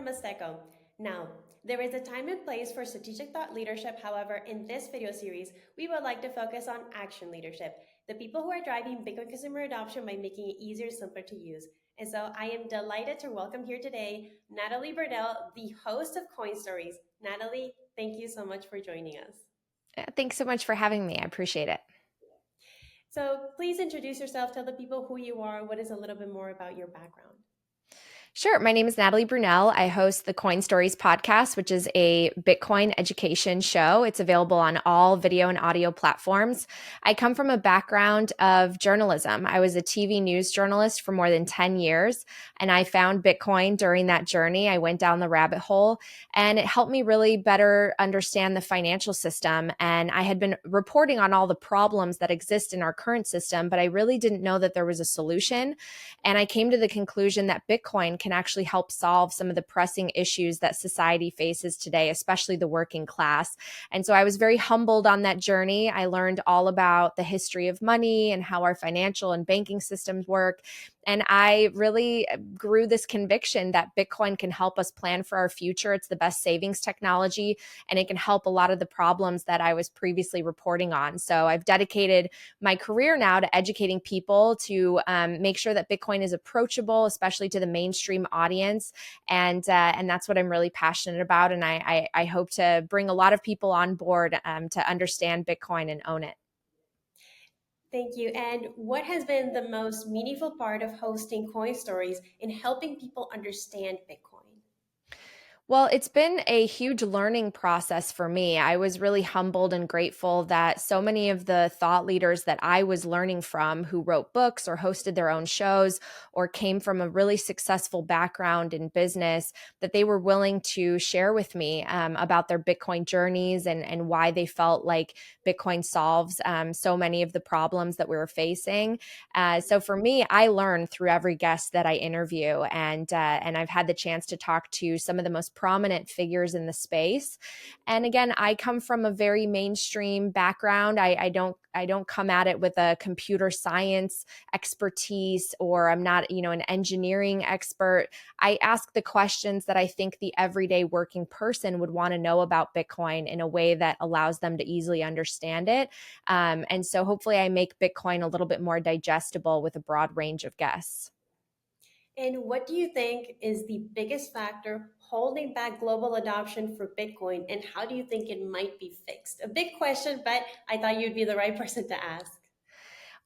from Azteco. Now, there is a time and place for strategic thought leadership. However, in this video series, we would like to focus on action leadership, the people who are driving Bitcoin consumer adoption by making it easier, simpler to use. And so I am delighted to welcome here today Natalie Burnell, the host of Coin Stories. Natalie, thank you so much for joining us. Thanks so much for having me. I appreciate it. So please introduce yourself, tell the people who you are, what is a little bit more about your background. Sure. My name is Natalie Burnell. I host the Coin Stories podcast, which is a Bitcoin education show. It's available on all video and audio platforms. I come from a background of journalism. I was a TV news journalist for more than 10 years, and I found Bitcoin during that journey. I went down the rabbit hole, and it helped me really better understand the financial system. And I had been reporting on all the problems that exist in our current system, but I really didn't know that there was a solution. And I came to the conclusion that Bitcoin can actually help solve some of the pressing issues that society faces today, especially the working class. And so I was very humbled on that journey. I learned all about the history of money and how our financial and banking systems work. And I really grew this conviction that Bitcoin can help us plan for our future. It's the best savings technology, and it can help a lot of the problems that I was previously reporting on. So I've dedicated my career now to educating people to make sure that Bitcoin is approachable, especially to the mainstream audience. And that's what I'm really passionate about. And I hope to bring a lot of people on board to understand Bitcoin and own it. Thank you. And what has been the most meaningful part of hosting Coin Stories in helping people understand Bitcoin? Well, it's been a huge learning process for me. I was really humbled and grateful that so many of the thought leaders that I was learning from, who wrote books or hosted their own shows or came from a really successful background in business, that they were willing to share with me about their Bitcoin journeys and why they felt like Bitcoin solves so many of the problems that we were facing. So for me, I learn through every guest that I interview, and I've had the chance to talk to some of the most prominent figures in the space. And again, I come from a very mainstream background. I don't come at it with a computer science expertise, or I'm not, an engineering expert. I ask the questions that I think the everyday working person would want to know about Bitcoin in a way that allows them to easily understand it. And so hopefully I make Bitcoin a little bit more digestible with a broad range of guests. And what do you think is the biggest factor holding back global adoption for Bitcoin? And how do you think it might be fixed? A big question, but I thought you'd be the right person to ask.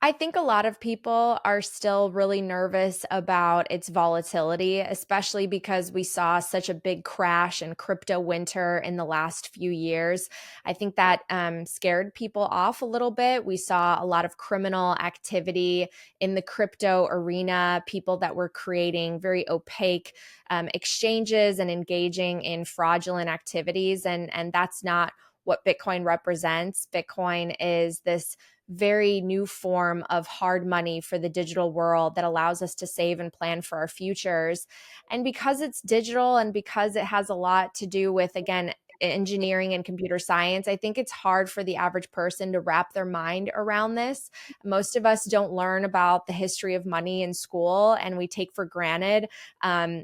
I think a lot of people are still really nervous about its volatility, especially because we saw such a big crash in crypto winter in the last few years. I think that scared people off a little bit. We saw a lot of criminal activity in the crypto arena, people that were creating very opaque exchanges and engaging in fraudulent activities. And that's not what Bitcoin represents. Bitcoin is this very new form of hard money for the digital world that allows us to save and plan for our futures. And because it's digital and because it has a lot to do with, again, engineering and computer science, I think it's hard for the average person to wrap their mind around this. Most of us don't learn about the history of money in school, and we take for granted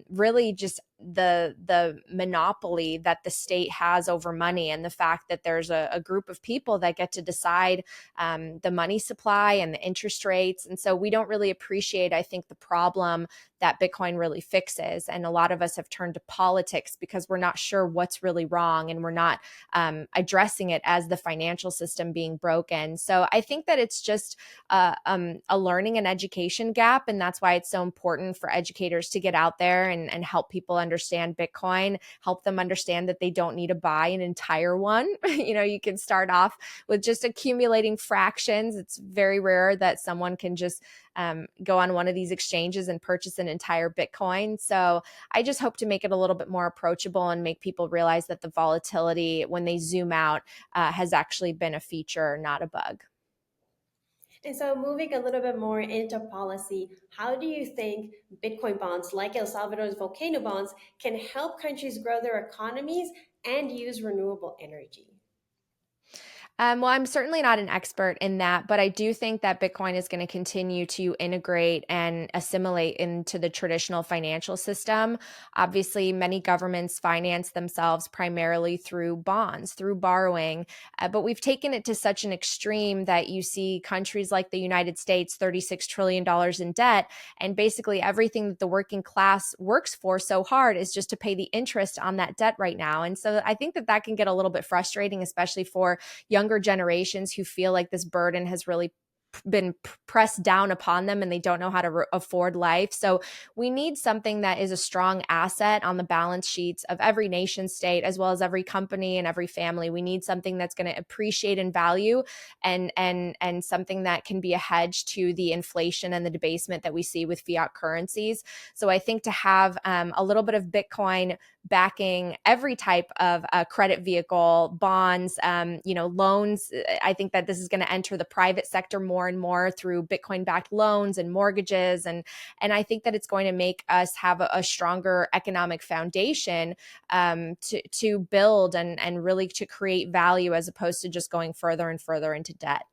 really just the monopoly that the state has over money, and the fact that there's a group of people that get to decide the money supply and the interest rates. And so we don't really appreciate, I think, the problem that Bitcoin really fixes. And a lot of us have turned to politics because we're not sure what's really wrong, and we're not addressing it as the financial system being broken. So I think that it's just a learning and education gap. And that's why it's so important for educators to get out there and help people understand Bitcoin, help them understand that they don't need to buy an entire one. You can start off with just accumulating fractions. It's very rare that someone can just go on one of these exchanges and purchase an entire Bitcoin. So I just hope to make it a little bit more approachable and make people realize that the volatility, when they zoom out, has actually been a feature, not a bug. And so, moving a little bit more into policy, how do you think Bitcoin bonds, like El Salvador's volcano bonds, can help countries grow their economies and use renewable energy? Well, I'm certainly not an expert in that, but I do think that Bitcoin is going to continue to integrate and assimilate into the traditional financial system. Obviously, many governments finance themselves primarily through bonds, through borrowing, but we've taken it to such an extreme that you see countries like the United States, $36 trillion in debt, and basically everything that the working class works for so hard is just to pay the interest on that debt right now. And so I think that that can get a little bit frustrating, especially for younger generations who feel like this burden has really been pressed down upon them and they don't know how to afford life. So we need something that is a strong asset on the balance sheets of every nation state as well as every company and every family. We need something that's going to appreciate in value and something that can be a hedge to the inflation and the debasement that we see with fiat currencies. So I think to have a little bit of Bitcoin backing every type of credit vehicle, bonds, loans. I think that this is going to enter the private sector more and more through Bitcoin-backed loans and mortgages, and I think that it's going to make us have a stronger economic foundation to build and really to create value as opposed to just going further and further into debt.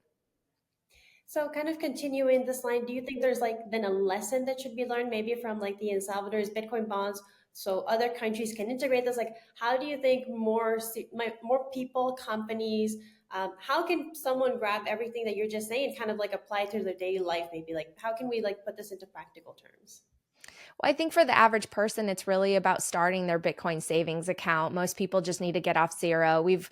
So, kind of continuing this line, do you think there's like then a lesson that should be learned, maybe from like the El Salvador's Bitcoin bonds, so other countries can integrate this? Like, how do you think more people, companies, how can someone grab everything that you're just saying, and kind of like apply it to their daily life? Maybe like, how can we like put this into practical terms? Well, I think for the average person, it's really about starting their Bitcoin savings account. Most people just need to get off zero. We've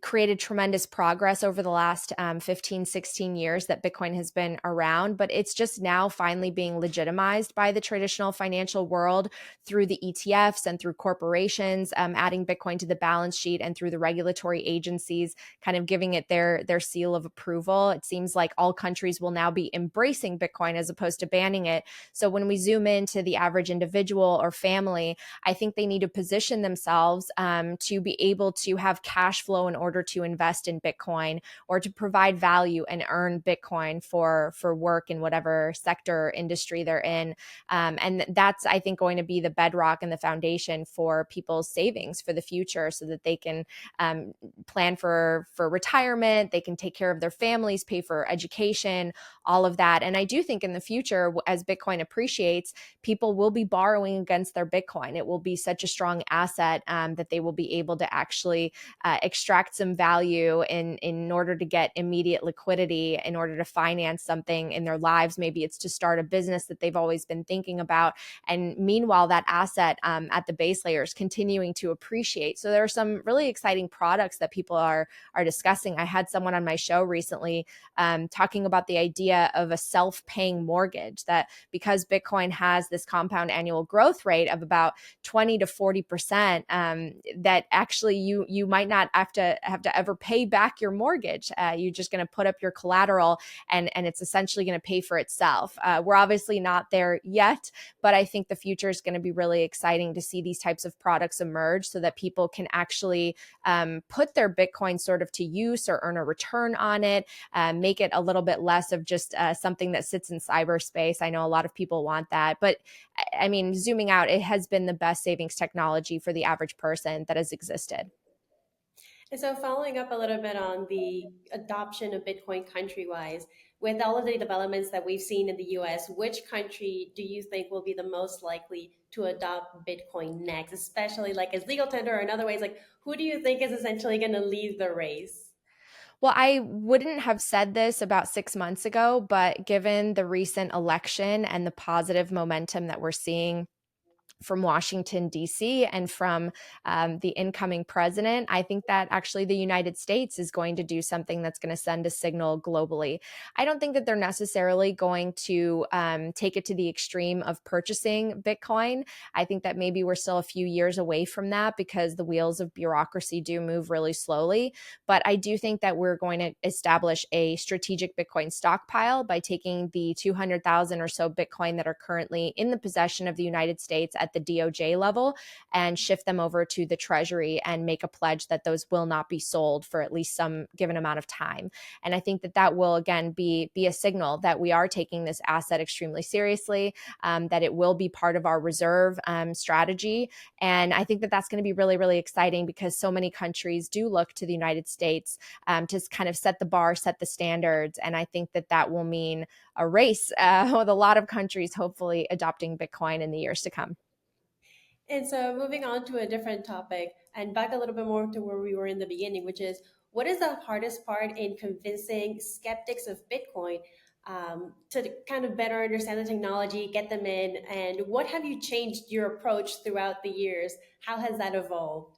created tremendous progress over the last 15, 16 years that Bitcoin has been around, but it's just now finally being legitimized by the traditional financial world through the ETFs and through corporations, adding Bitcoin to the balance sheet and through the regulatory agencies, kind of giving it their seal of approval. It seems like all countries will now be embracing Bitcoin as opposed to banning it. So when we zoom into the average individual or family, I think they need to position themselves to be able to have cash flow in order to invest in Bitcoin or to provide value and earn Bitcoin for work in whatever sector or industry they're in. And that's, I think, going to be the bedrock and the foundation for people's savings for the future so that they can plan for retirement, they can take care of their families, pay for education, all of that. And I do think in the future, as Bitcoin appreciates, people will be borrowing against their Bitcoin. It will be such a strong asset that they will be able to actually extract some value in order to get immediate liquidity, in order to finance something in their lives. Maybe it's to start a business that they've always been thinking about. And meanwhile, that asset at the base layer is continuing to appreciate. So there are some really exciting products that people are discussing. I had someone on my show recently talking about the idea of a self-paying mortgage, that because Bitcoin has this compound annual growth rate of about 20 to 40%, that actually you might not have to ever pay back your mortgage. You're just going to put up your collateral and it's essentially going to pay for itself. We're obviously not there yet, but I think the future is going to be really exciting to see these types of products emerge so that people can actually put their Bitcoin sort of to use or earn a return on it, make it a little bit less of just something that sits in cyberspace. I know a lot of people want that, but I mean, zooming out, it has been the best savings technology for the average person that has existed. And so, following up a little bit on the adoption of Bitcoin country-wise, with all of the developments that we've seen in the US, which country do you think will be the most likely to adopt Bitcoin next, especially like as legal tender or in other ways? Like, who do you think is essentially going to lead the race? Well, I wouldn't have said this about 6 months ago, but given the recent election and the positive momentum that we're seeing from Washington, D.C., and from the incoming president, I think that actually the United States is going to do something that's going to send a signal globally. I don't think that they're necessarily going to take it to the extreme of purchasing Bitcoin. I think that maybe we're still a few years away from that because the wheels of bureaucracy do move really slowly. But I do think that we're going to establish a strategic Bitcoin stockpile by taking the 200,000 or so Bitcoin that are currently in the possession of the United States at at the DOJ level and shift them over to the Treasury and make a pledge that those will not be sold for at least some given amount of time. And I think that that will, again, be a signal that we are taking this asset extremely seriously, that it will be part of our reserve strategy. And I think that that's going to be really, really exciting because so many countries do look to the United States to kind of set the bar, set the standards. And I think that that will mean a race with a lot of countries hopefully adopting Bitcoin in the years to come. And so, moving on to a different topic and back a little bit more to where we were in the beginning, which is what is the hardest part in convincing skeptics of Bitcoin to kind of better understand the technology, get them in, and what have you changed your approach throughout the years? How has that evolved?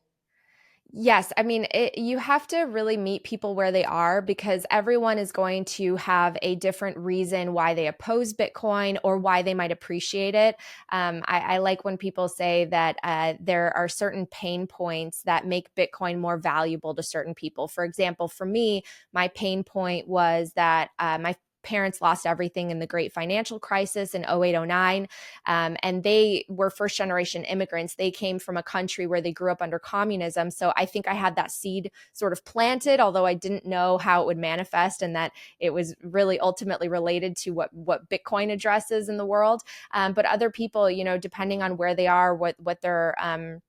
Yes, I mean, you have to really meet people where they are because everyone is going to have a different reason why they oppose Bitcoin or why they might appreciate it. I like when people say that there are certain pain points that make Bitcoin more valuable to certain people. For example, for me, my pain point was that my parents lost everything in the great financial crisis in 0809, and they were first generation immigrants. They came from a country where they grew up under communism. So I think I had that seed sort of planted, although I didn't know how it would manifest and that it was really ultimately related to what Bitcoin addresses in the world. But other people, depending on where they are, what their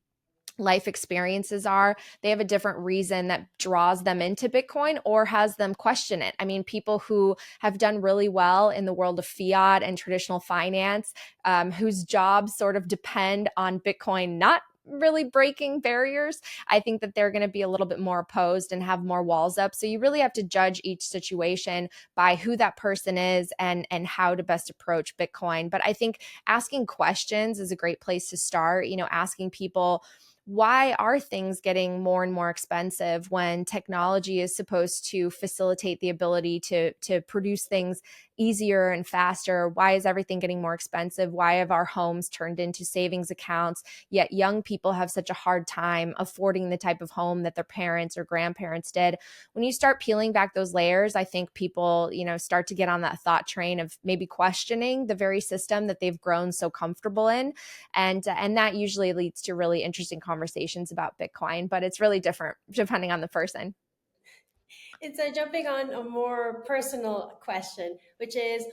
life experiences are, they have a different reason that draws them into Bitcoin or has them question it. I mean, people who have done really well in the world of fiat and traditional finance, whose jobs sort of depend on Bitcoin not really breaking barriers, I think that they're going to be a little bit more opposed and have more walls up. So you really have to judge each situation by who that person is and how to best approach Bitcoin. But I think asking questions is a great place to start. Asking people, why are things getting more and more expensive when technology is supposed to facilitate the ability to produce things easier and faster? Why is everything getting more expensive? Why have our homes turned into savings accounts, yet young people have such a hard time affording the type of home that their parents or grandparents did? When you start peeling back those layers, I think people, start to get on that thought train of maybe questioning the very system that they've grown so comfortable in. And that usually leads to really interesting conversations about Bitcoin, but it's really different depending on the person. It's jumping on a more personal question, which is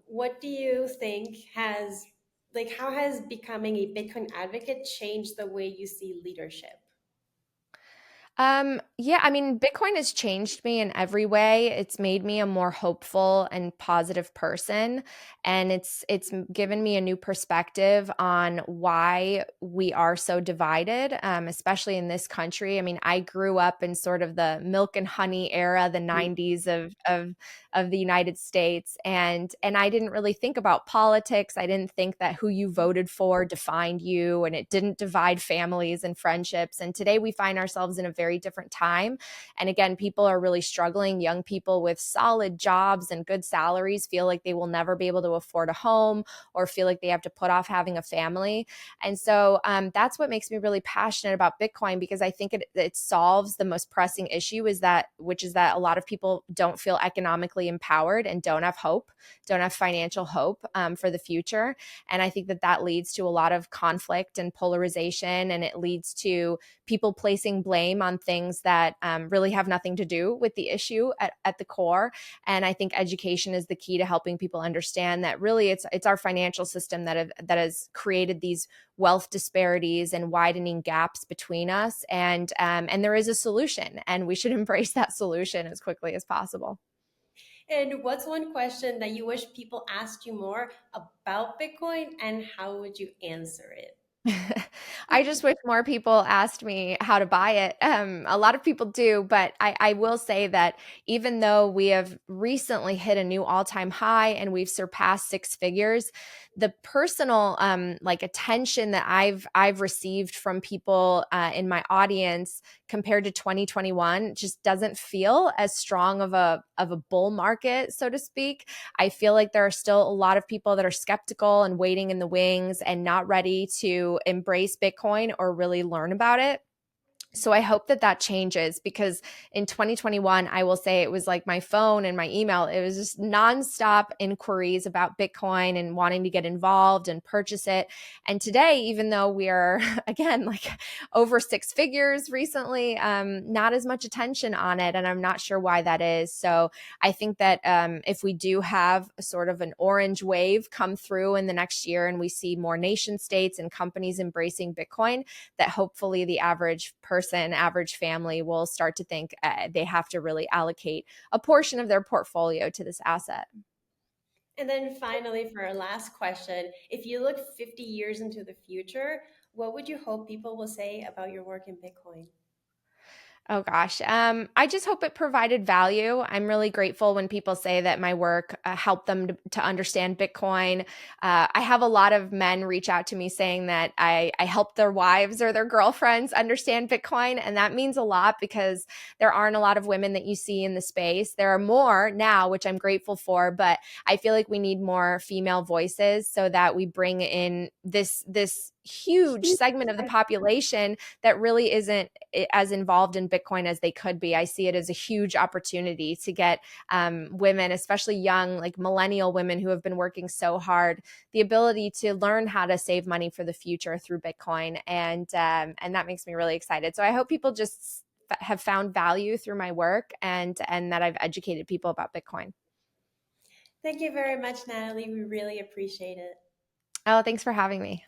what do you think how has becoming a Bitcoin advocate changed the way you see leadership? Yeah, I mean, Bitcoin has changed me in every way. It's made me a more hopeful and positive person, and it's given me a new perspective on why we are so divided, especially in this country. I mean, I grew up in sort of the milk and honey era, the '90s of the United States, and I didn't really think about politics. I didn't think that who you voted for defined you, and it didn't divide families and friendships. And today we find ourselves in a very different time. And again, people are really struggling. Young people with solid jobs and good salaries feel like they will never be able to afford a home or feel like they have to put off having a family. And so that's what makes me really passionate about Bitcoin, because I think it solves the most pressing issue, which is that a lot of people don't feel economically empowered and don't have hope, don't have financial hope for the future. And I think that leads to a lot of conflict and polarization, and it leads to people placing blame on things that really have nothing to do with the issue at the core. And I think education is the key to helping people understand that really it's our financial system that has created these wealth disparities and widening gaps between us. And there is a solution, and we should embrace that solution as quickly as possible. And what's one question that you wish people asked you more about Bitcoin, and how would you answer it? I just wish more people asked me how to buy it. A lot of people do, but I will say that even though we have recently hit a new all-time high and we've surpassed six figures, the personal like attention that I've received from people in my audience compared to 2021 just doesn't feel as strong of a bull market, so to speak. I feel like there are still a lot of people that are skeptical and waiting in the wings and not ready to embrace Bitcoin or really learn about it. So I hope that that changes, because in 2021, I will say it was like my phone and my email. It was just nonstop inquiries about Bitcoin and wanting to get involved and purchase it. And today, even though we are, again, like over six figures recently, not as much attention on it. And I'm not sure why that is. So I think that if we do have a sort of an orange wave come through in the next year and we see more nation states and companies embracing Bitcoin, that hopefully the average person, average family will start to think they have to really allocate a portion of their portfolio to this asset. And then finally, for our last question, if you look 50 years into the future, what would you hope people will say about your work in Bitcoin? Oh gosh. I just hope it provided value. I'm really grateful when people say that my work helped them to understand Bitcoin. I have a lot of men reach out to me saying that I help their wives or their girlfriends understand Bitcoin. And that means a lot, because there aren't a lot of women that you see in the space. There are more now, which I'm grateful for, but I feel like we need more female voices so that we bring in this huge segment of the population that really isn't as involved in Bitcoin as they could be. I see it as a huge opportunity to get women, especially young, like millennial women who have been working so hard, the ability to learn how to save money for the future through Bitcoin, and that makes me really excited. So I hope people just have found value through my work, and that I've educated people about Bitcoin. Thank you very much, Natalie. We really appreciate it. Oh, thanks for having me.